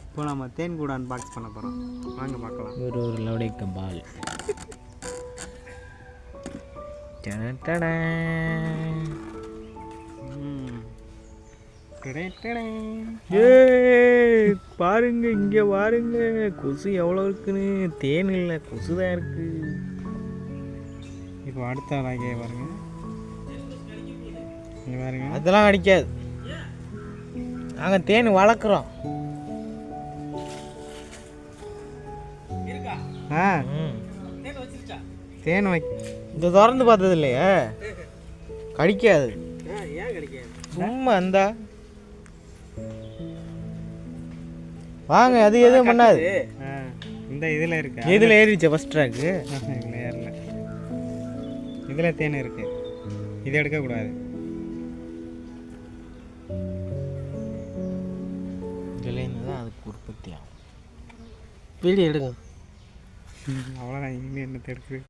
இப்போ நம்ம தேன் கூட அன்பாக்ஸ் பண்ண போகிறோம். வாங்க பார்க்கலாம். ஒரு லவுடேக்க பால். பாருங்க, இங்கே பாருங்க கொசு எவ்வளோ இருக்குன்னு. தேன் இல்லை, கொசு தான் இருக்கு. இப்போ அடுத்த வகையை பாருங்க. பாருங்க, அதெல்லாம் கிடைக்காது. நாங்கள் தேன் வளர்க்குறோம். தேன் இந்த திறந்து பார்த்தது இல்லையா? கடிக்காது. ஏன் கிடைக்காது? சும்மா அந்த வாங்க, அது எதுவும் பண்ணாது. இந்த இதில் இருக்கு. இதில் ஏறிடுச்சு ஃபஸ்ட் ட்ராக்கு. இதில் ஏறல. இதில் தேன் இருக்கு. இதை எடுக்கக்கூடாது. இதுலேருந்து தான் அதுக்கு உற்பத்தி ஆகும். வீடியோ எடுங்க. அவ்வளோதான். இனிமேல் என்ன எடுக்குது?